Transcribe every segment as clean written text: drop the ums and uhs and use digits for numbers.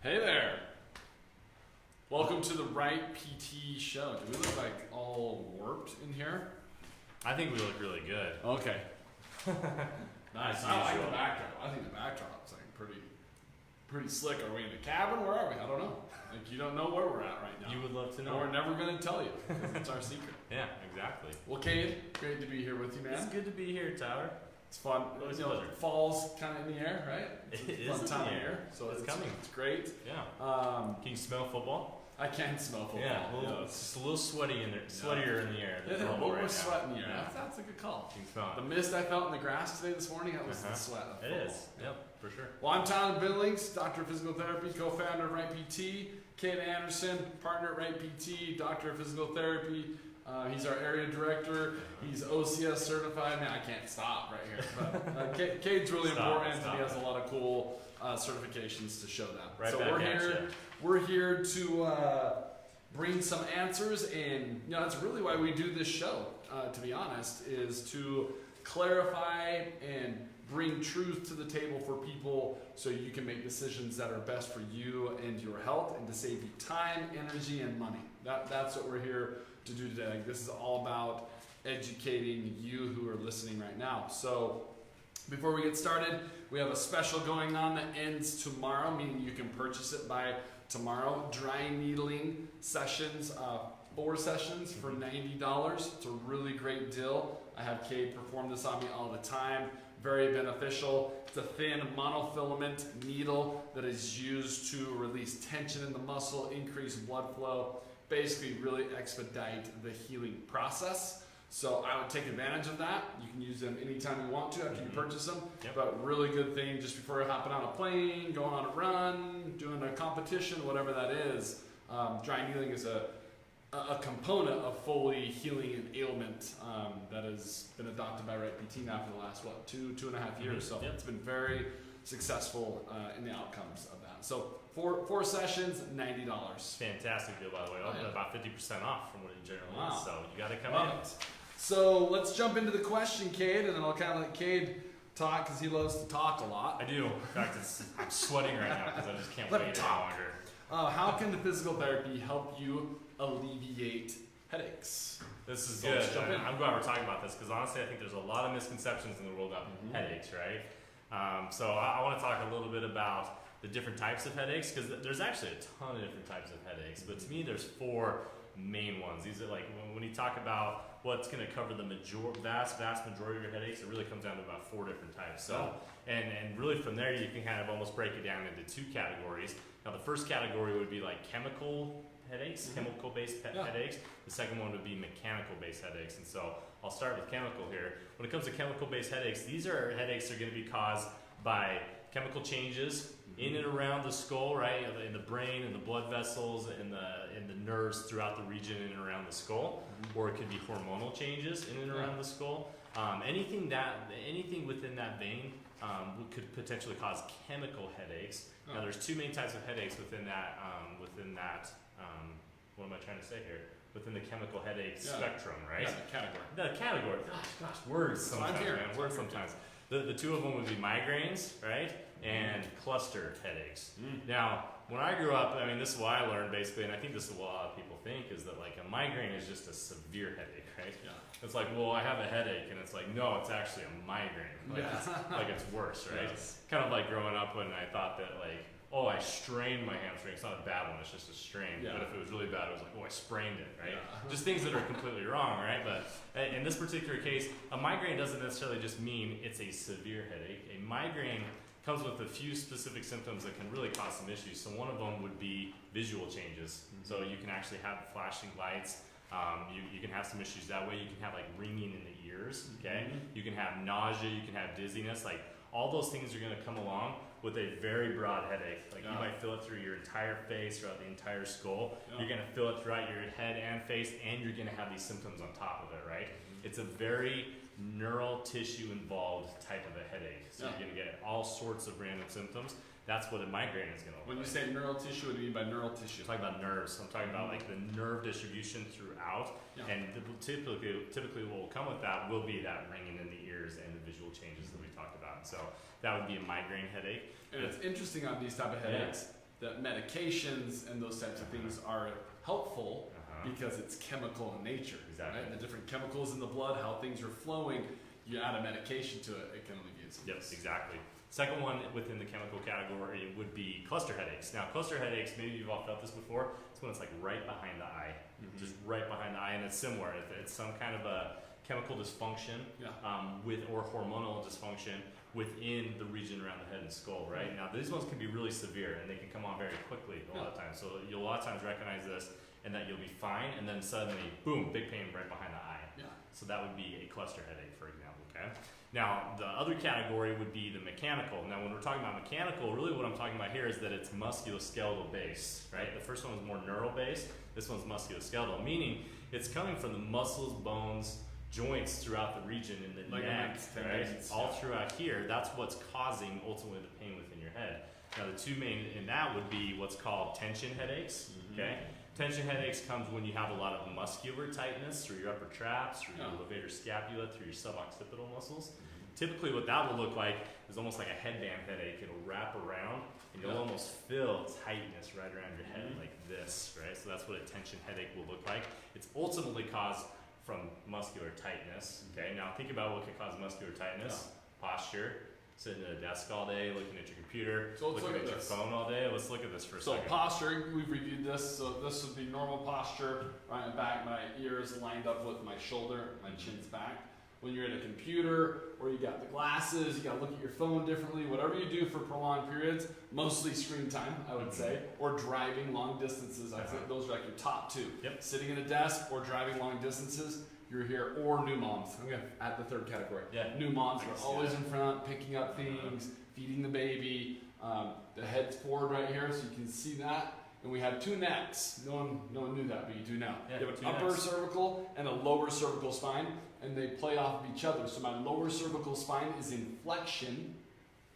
Hey there! Welcome to the Right PT show. Do we look like all warped in here? I think we look really good. Okay. Nice. As I like usual. the backdrop. I think the backdrop's like pretty slick. Are we in a cabin? Where are we? I don't know. Like you don't know where we're at right now. You would love to And know. we're never gonna tell you because it's our secret. Yeah, exactly. Well, Cade, great to be here with you, man. It's good to be here, Tyler. It's fun. Always You a know, pleasure. fall's kind of in the air, right? It's It a is fun in time the of air. year, so It's coming. It's great. Yeah. Can you smell football? I can smell football. Yeah, it's just a little sweaty in there, sweatier in the air. Yeah, than a normal little more right sweat now. in the air. Yeah. That's a good call. You can smell The it. mist I felt in the grass today this morning, that was the Uh-huh. sweat of It football. is. Yep, for sure. Well, I'm Tyler Billings, Doctor of Physical Therapy, co-founder of Right PT. Kate Anderson, partner at Right PT, Doctor of Physical Therapy. He's our area director. He's OCS certified. Man, I can't stop right here. But Kate's really important, and he has a lot of cool certifications to show that. Right so back we're at here. ya. We're here to bring some answers, and that's really why we do this show. To be honest, is to clarify and bring truth to the table for people so you can make decisions that are best for you and your health and to save you time, energy, and money. That's what we're here to do today. This is all about educating you who are listening right now. So before we get started, we have a special going on that ends tomorrow, meaning you can purchase it by tomorrow. Dry needling sessions, 4 sessions for $90. It's a really great deal. I have Kate perform this on me all the time. Very beneficial. It's a thin monofilament needle that is used to release tension in the muscle, increase blood flow, basically really expedite the healing process. So I would take advantage of that. You can use them anytime you want to after you purchase them. Yep. But really good thing just before you're hopping on a plane, going on a run, doing a competition, whatever that is. Dry needling is a component of fully healing an ailment that has been adopted by Right PT now for the last, 2.5 years. So Yep. it's been very successful in the outcomes of that. So four sessions, $90. Fantastic deal, by the way. Oh, yeah. About 50% off from what it generally Wow. is. So you got to come Love in. it. So let's jump into the question, Cade, and then I'll kind of let Cade talk because he loves to talk a lot. I do. In fact, I'm sweating right now because I just can't Let me wait any talk. longer. How can the physical therapy help you alleviate headaches? This is So good. let's jump in. I'm glad we're talking about this because honestly, I think there's a lot of misconceptions in the world about headaches, right? So I want to talk a little bit about the different types of headaches because there's actually a ton of different types of headaches. But to me, there's 4 main ones. These are like when you talk about what's going to cover the vast majority of your headaches, it really comes down to about 4 different types. So and really from there, you can kind of almost break it down into 2 categories. Now the first category would be like chemical headaches, chemical-based headaches. The second one would be mechanical-based headaches. And so I'll start with chemical here. When it comes to chemical-based headaches, these are headaches that are going to be caused by chemical changes in and around the skull, right, in the brain, and the blood vessels, and the nerves throughout the region in and around the skull, or it could be hormonal changes in and around the skull. Anything within that vein could potentially cause chemical headaches. Now, there's 2 main types of headaches within that. What am I trying to say here? Within the chemical headache spectrum, right? Yeah, category. The category. Gosh, words sometimes, I'm here. man. Words sometimes. The 2 of them would be migraines, right, and cluster headaches. Now, when I grew up, I mean, this is what I learned basically, and I think this is what a lot of people think, is that like a migraine is just a severe headache, right? Yeah. It's like, well, I have a headache, and it's like, no, it's actually a migraine. Like, it's worse, right? Yes. Kind of like growing up when I thought that like, oh, I strained my hamstring. It's not a bad one, it's just a strain. Yeah. But if it was really bad, it was like, oh, I sprained it, right? Yeah. Just things that are completely wrong, right? But in this particular case, a migraine doesn't necessarily just mean it's a severe headache. A migraine comes with a few specific symptoms that can really cause some issues. So one of them would be visual changes. So you can actually have flashing lights. You can have some issues that way. You can have like ringing in the ears, okay? You can have nausea, you can have dizziness. Like all those things are gonna come along with a very broad headache. Like you might feel it through your entire face, throughout the entire skull. You're gonna feel it throughout your head and face, and you're gonna have these symptoms on top of it, right? It's a very neural tissue involved type of a headache. So you're gonna get all sorts of random symptoms. That's what a migraine is gonna look When you like. say neural tissue, what do you mean by neural tissue? I'm talking about nerves. I'm talking about like the nerve distribution throughout, and typically what will come with that will be that ringing in the ears and the visual changes that we talked about. So that would be a migraine headache. And it's interesting on these type of headaches. that medications and those types of things are helpful because it's chemical in nature. Exactly. Right? The different chemicals in the blood, how things are flowing, you add a medication to it, it can alleviate some. Yes, exactly. Second one within the chemical category would be cluster headaches. Now, cluster headaches, maybe you've all felt this before, it's when it's like right behind the eye, just right behind the eye, and it's similar. It's some kind of a chemical dysfunction or hormonal dysfunction within the region around the head and skull, right? Now, these ones can be really severe, and they can come on very quickly a lot of times. So you'll a lot of times recognize this, and that you'll be fine, and then suddenly, boom, big pain right behind the eye. So that would be a cluster headache, for example, okay? Now, the other category would be the mechanical. Now, when we're talking about mechanical, really what I'm talking about here is that it's musculoskeletal based, right? The first one is more neural based. This one's musculoskeletal, meaning it's coming from the muscles, bones, joints throughout the region in the neck, right? All throughout here. That's what's causing ultimately the pain within your head. Now, the two main in that would be what's called tension headaches, okay? Tension headaches comes when you have a lot of muscular tightness through your upper traps, through your levator scapula, through your suboccipital muscles. Typically what that will look like is almost like a headband headache. It'll wrap around and you'll almost feel tightness right around your head like this, right? So that's what a tension headache will look like. It's ultimately caused from muscular tightness, okay? Now think about what could cause muscular tightness. Posture, sitting at a desk all day, looking at your computer, looking at your phone all day. Let's look at this for a second. So posture, we've reviewed this. So this would be normal posture, right and back, my ears lined up with my shoulder, my chin's back. When you're at a computer, or you got the glasses, you got to look at your phone differently, whatever you do for prolonged periods, mostly screen time, I would say, or driving long distances. I think those are like your top two. Sitting at a desk or driving long distances, you're here, or new moms. I'm going to add the third category. New moms are always in front, picking up things, feeding the baby. The head's forward right here, so you can see that. And we have two necks. No one knew that, but you do now. You have an upper cervical and a lower cervical spine, and they play off of each other. So my lower cervical spine is in flexion,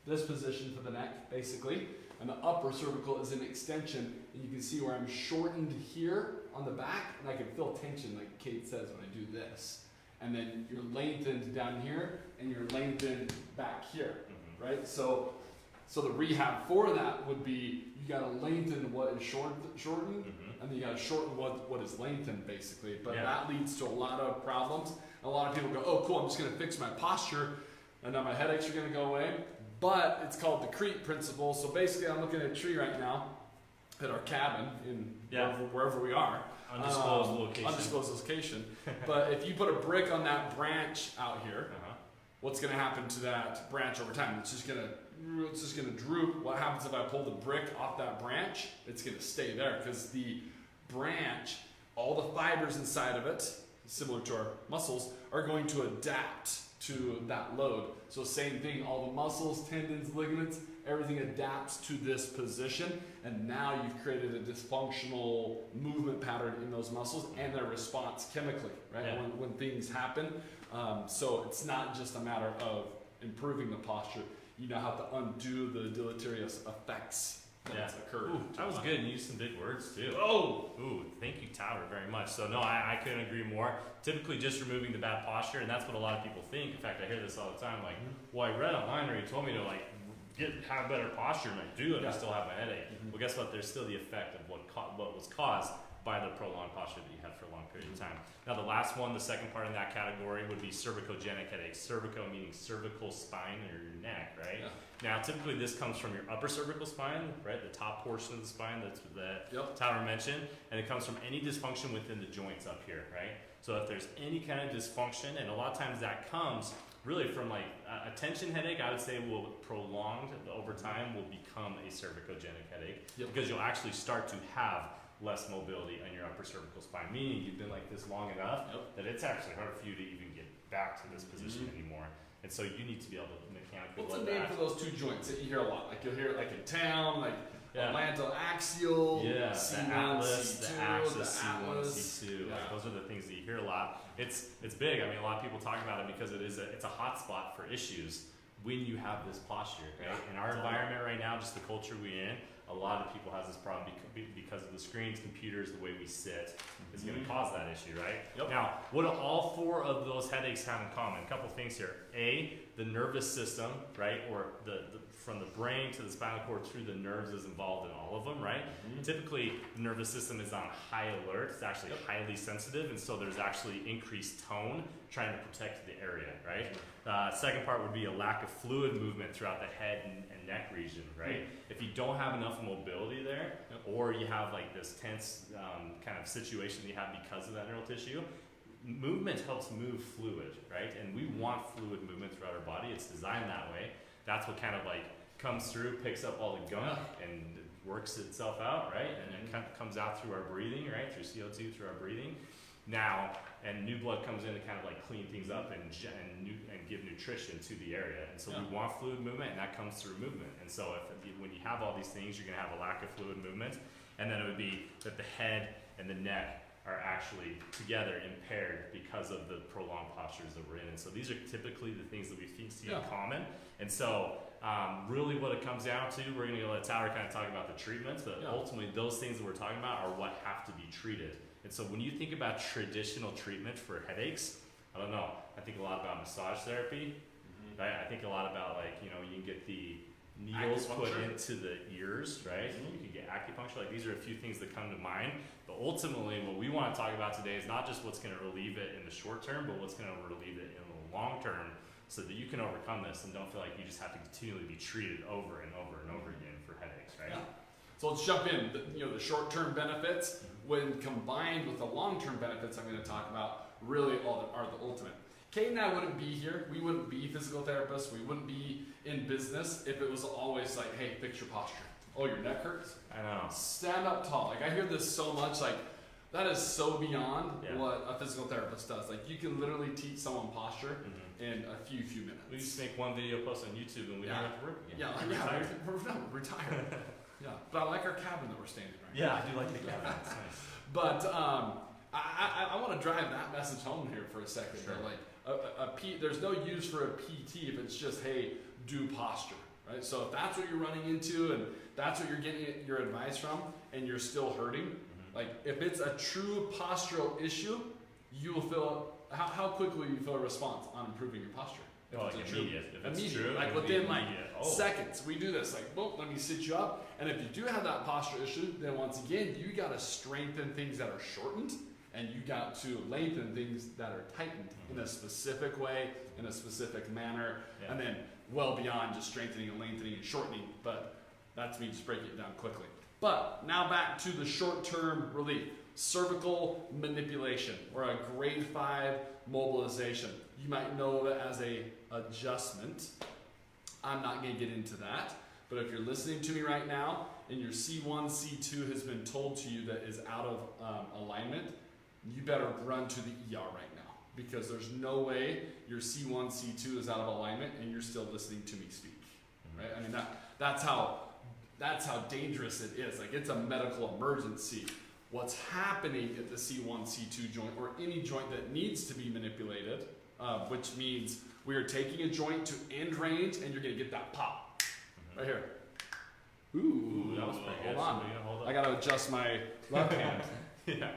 this position for the neck, basically. And the upper cervical is in extension. And you can see where I'm shortened here on the back, and I can feel tension, like Kate says, when I do this. And then you're lengthened down here, and you're lengthened back here, right? So the rehab for that would be you got to lengthen what is shortened, and then you got to shorten what is lengthened, basically. But that leads to a lot of problems. A lot of people go, oh, cool, I'm just going to fix my posture, and now my headaches are going to go away. But it's called the creep principle. So basically, I'm looking at a tree right now at our cabin in wherever we are. Undisclosed location. But if you put a brick on that branch out here, what's going to happen to that branch over time? It's just going to droop. What happens if I pull the brick off that branch? It's going to stay there because the branch, all the fibers inside of it, similar to our muscles, are going to adapt to that load. So same thing, all the muscles, tendons, ligaments, everything adapts to this position, and now you've created a dysfunctional movement pattern in those muscles and their response chemically, right? When things happen. So it's not just a matter of improving the posture. You now have to undo the deleterious effects that's occurred. Ooh, that was good. You used some big words too. Thank you, Tyler, very much. So no, I couldn't agree more. Typically just removing the bad posture, and that's what a lot of people think. In fact, I hear this all the time, like, well, I read online or you told me to like have better posture, and I do, and I still have my headache. Well, guess what? There's still the effect of what was caused by the prolonged posture that you had for a long period of time. Now the last one, the second part in that category would be cervicogenic headaches. Cervico meaning cervical spine or your neck, right? Now typically this comes from your upper cervical spine, right? The top portion of the spine that Tyler mentioned, and it comes from any dysfunction within the joints up here, right? So if there's any kind of dysfunction, and a lot of times that comes really from like a tension headache, I would say will prolonged over time will become a cervicogenic headache because you'll actually start to have less mobility on your upper cervical spine, meaning you've been like this long enough that it's actually hard for you to even get back to this position anymore. And so you need to be able to mechanically. What's the name for those two joints that you hear a lot? Like you'll hear it like in town, like atlantoaxial, C1, the atlas, C2, the axis, the C1, atlas. C2. Like those are the things that you hear a lot. It's big. I mean, a lot of people talk about it because it's a hot spot for issues when you have this posture, right? In our environment right now, just the culture we're in, a lot of people has this problem because of the screens, computers, the way we sit is going to cause that issue, right? Yep. Now, what do all 4 of those headaches have in common? A couple things here. A, the nervous system, right, or the from the brain to the spinal cord through the nerves is involved in all of them, right? Typically, the nervous system is on high alert. It's actually highly sensitive, and so there's actually increased tone trying to protect the area, right? Second part would be a lack of fluid movement throughout the head and neck region, right? If you don't have enough mobility there, or you have like this tense kind of situation that you have because of that neural tissue, movement helps move fluid, right? And we want fluid movement throughout our body. It's designed that way. That's what kind of like comes through, picks up all the gunk, and works itself out, right? And it kind of comes out through our breathing, right? Through CO2, through our breathing. Now, and new blood comes in to kind of like clean things up and give nutrition to the area. And so we want fluid movement, and that comes through movement. And so when you have all these things, you're going to have a lack of fluid movement. And then it would be that the head and the neck are actually together impaired because of the prolonged postures that we're in. And so these are typically the things that we see in common. And so really what it comes down to, we're going to let Tyler kind of talk about the treatments, but ultimately those things that we're talking about are what have to be treated. And so when you think about traditional treatment for headaches, I don't know, I think a lot about massage therapy, right? I think a lot about like, you can get the needles put into the ears, right? You can get acupuncture. Like these are a few things that come to mind. But ultimately, what we want to talk about today is not just what's going to relieve it in the short term, but what's going to relieve it in the long term, so that you can overcome this and don't feel like you just have to continually be treated over and over and over again for headaches, right? So let's jump in. The short-term benefits, when combined with the long-term benefits I'm going to talk about, really are the ultimate. Kate and I wouldn't be here. We wouldn't be physical therapists. We wouldn't be in business if it was always like, hey, fix your posture. Oh, your neck hurts? I know. Stand up tall. Like I hear this so much. Like that is so beyond what a physical therapist does. Like you can literally teach someone posture in a few minutes. We just make one video post on YouTube and we don't have to work again. We're retired. But I like our cabin that we're standing right now. Yeah, I do like the cabin. It's nice. But I want to drive that message home here for a second. Sure. Like there's no use for a PT if it's just, hey, do posture, right? So if that's what you're running into and that's what you're getting your advice from and you're still hurting, like if it's a true postural issue, you will feel, how quickly will you feel a response on improving your posture? If it's true, like within seconds. We do this, like, boom, let me sit you up. And if you do have that posture issue, then once again, you got to strengthen things that are shortened, and you got to lengthen things that are tightened in a specific way, in a specific manner, and then well beyond just strengthening and lengthening and shortening. But that's me just breaking it down quickly. But now back to the short-term relief. Cervical manipulation, or a grade 5 mobilization. You might know it as a adjustment. I'm not going to get into that. But if you're listening to me right now and your C1, C2 has been told to you that is out of alignment, you better run to the ER right now, because there's no way your C1, C2 is out of alignment and you're still listening to me speak. Right? I mean, that's how dangerous it is. Like it's a medical emergency. What's happening at the C1, C2 joint, or any joint that needs to be manipulated, which means we are taking a joint to end range and you're going to get that pop. Right here. Ooh, that was pretty good. Hold on. Hold I got to adjust my left hand. Yeah.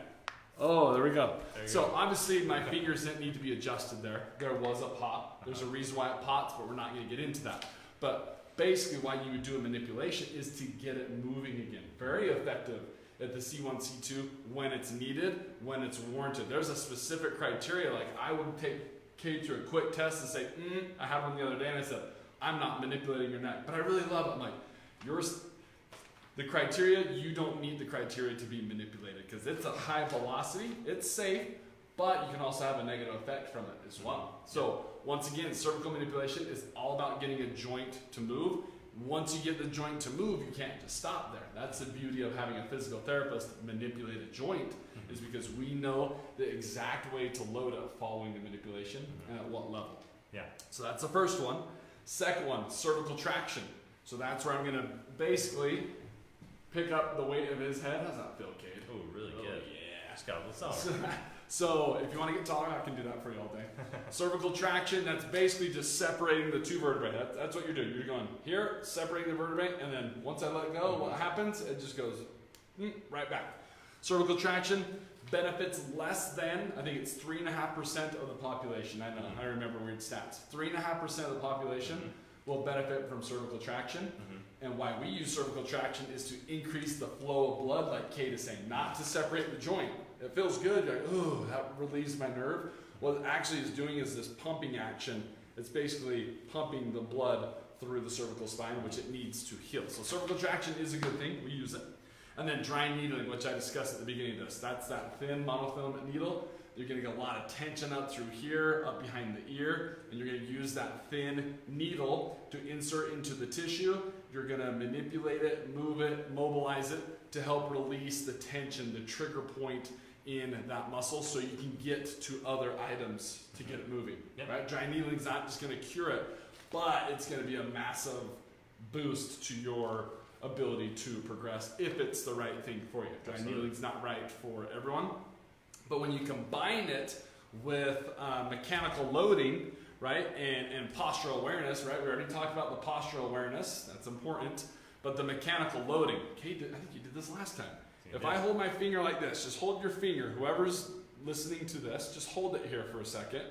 Oh, there we go. So obviously my fingers didn't need to be adjusted there. There was a pop. There's a reason why it pops, but we're not going to get into that. But basically why you would do a manipulation is to get it moving again. Very effective at the C1, C2 when it's needed, when it's warranted. There's a specific criteria. Like I would take Kate through a quick test and say, I had one the other day and I said, I'm not manipulating your neck, but I really love it. I'm like, the criteria, you don't need the criteria to be manipulated because it's a high velocity, it's safe, but you can also have a negative effect from it as well. So once again, cervical manipulation is all about getting a joint to move. Once you get the joint to move, you can't just stop there. That's the beauty of having a physical therapist manipulate a joint, is because we know the exact way to load it following the manipulation and at what level. Yeah. So that's the first one. Second one, cervical traction. So that's where I'm going to basically pick up the weight of his head. How's that feel, Cade? Oh, really good. Yeah. Just got a little So if you want to get taller, I can do that for you all day. Cervical traction, that's basically just separating the two vertebrae. That's what you're doing. You're going here, separating the vertebrae, and then once I let go, what happens? It just goes right back. Cervical traction benefits less than, I think it's 3.5% of the population. I know, I remember weird stats. 3.5% of the population will benefit from cervical traction. And why we use cervical traction is to increase the flow of blood, like Kate is saying, not to separate the joint. It feels good, you're like, oh, that relieves my nerve. What it actually is doing is this pumping action. It's basically pumping the blood through the cervical spine, which it needs to heal. So cervical traction is a good thing, we use it. And then dry needling, which I discussed at the beginning of this. That's that thin monofilament needle. You're gonna get a lot of tension up through here, up behind the ear, and you're gonna use that thin needle to insert into the tissue. You're gonna manipulate it, move it, mobilize it to help release the tension, the trigger point in that muscle so you can get to other items to get it moving. Right? Dry needling is not just gonna cure it, but it's gonna be a massive boost to your ability to progress if it's the right thing for you. Dry needling is not right for everyone. But when you combine it with mechanical loading, right, and postural awareness, right, we already talked about the postural awareness, that's important, but the mechanical loading, Kate, I think you did this last time. If I hold my finger like this, just hold your finger, whoever's listening to this, just hold it here for a second.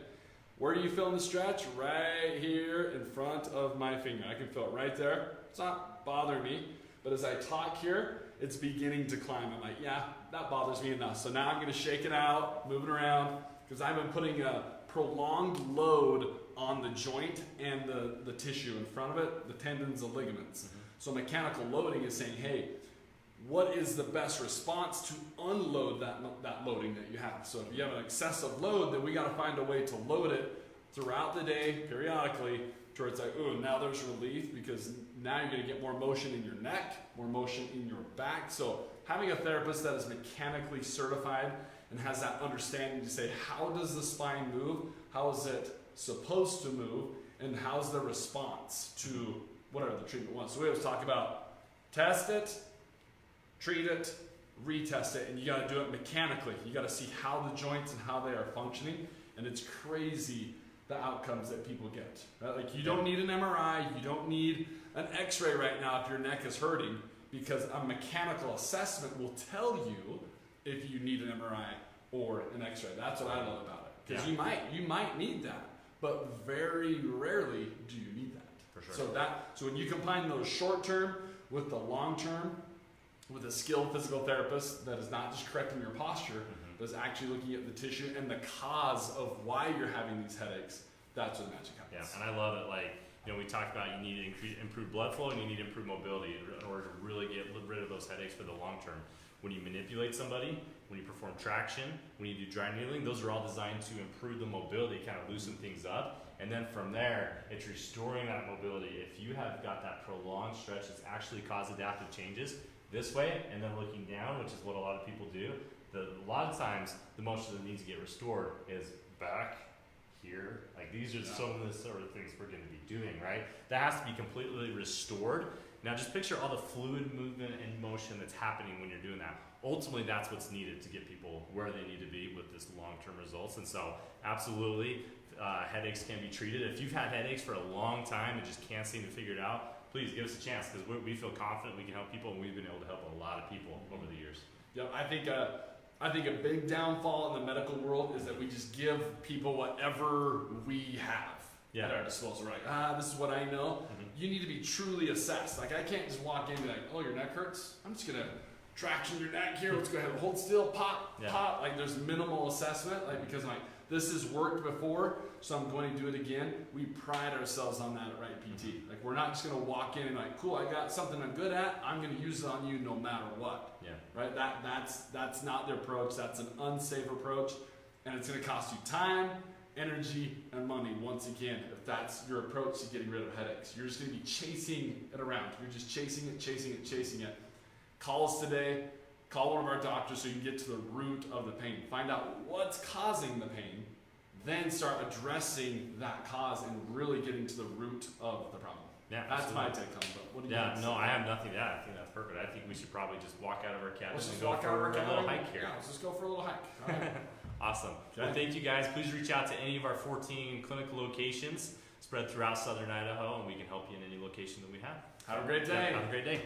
Where do you feel the stretch? Right here in front of my finger. I can feel it right there. It's not bothering me, but as I talk here, it's beginning to climb. I'm like, yeah, that bothers me enough. So now I'm going to shake it out, move it around, because I've been putting a prolonged load on the joint and the tissue in front of it, the tendons, the ligaments. So mechanical loading is saying, hey, what is the best response to unload that loading that you have? So if you have an excessive load, then we got to find a way to load it throughout the day, periodically, to where it's like, ooh, now there's relief because now you're going to get more motion in your neck, more motion in your back. So having a therapist that is mechanically certified and has that understanding to say, how does the spine move? How is it supposed to move? And how's the response to whatever the treatment was? So we always talk about test it, treat it, retest it, and you got to do it mechanically. You got to see how the joints and how they are functioning, and it's crazy the outcomes that people get. Right? Like you don't need an MRI, you don't need an X-ray right now if your neck is hurting, because a mechanical assessment will tell you if you need an MRI or an X-ray. That's what I love about it, because you might need that, but very rarely do you need that. For sure. So when you combine those short term with the long term, with a skilled physical therapist that is not just correcting your posture, but is actually looking at the tissue and the cause of why you're having these headaches, that's where the magic happens. Yeah, and I love it. Like, you know, we talked about you need to improve blood flow and you need to improve mobility in order to really get rid of those headaches for the long term. When you manipulate somebody, when you perform traction, when you do dry needling, those are all designed to improve the mobility, kind of loosen things up. And then from there, it's restoring that mobility. If you have got that prolonged stretch, it's actually caused adaptive changes this way, and then looking down, which is what a lot of people do. A lot of times, the motion that needs to get restored is back here. Like these are some of the sort of things we're going to be doing, right? That has to be completely restored. Now just picture all the fluid movement and motion that's happening when you're doing that. Ultimately, that's what's needed to get people where they need to be with this long-term results. And so, absolutely, headaches can be treated. If you've had headaches for a long time and just can't seem to figure it out, please give us a chance, because we feel confident we can help people, and we've been able to help a lot of people over the years. Yeah, I think a big downfall in the medical world is that we just give people whatever we have at our disposal. Right? This is what I know. You need to be truly assessed. Like I can't just walk in and be like, oh, your neck hurts? I'm just gonna traction your neck here. Let's go ahead and hold still, pop, pop. Like there's minimal assessment, like because like this has worked before, so I'm going to do it again. We pride ourselves on that at Right PT. Like we're not just going to walk in and like, cool, I got something I'm good at. I'm going to use it on you no matter what. Yeah. Right. That's not the approach. That's an unsafe approach, and it's going to cost you time, energy, and money. Once again, if that's your approach to getting rid of headaches, you're just going to be chasing it around. You're just chasing it, chasing it, chasing it. Call us today. Call one of our doctors so you can get to the root of the pain. Find out what's causing the pain, then start addressing that cause and really getting to the root of the problem. Yeah, that's my take on it. But what do you think? No, I have nothing to add. I think that's perfect. I think we should probably just walk out of our cabin and go for a little hike here. Yeah, let's just go for a little hike. All right. Awesome. Okay. Well, thank you guys. Please reach out to any of our 14 clinical locations spread throughout southern Idaho, and we can help you in any location that we have. Have a great day. Have a great day.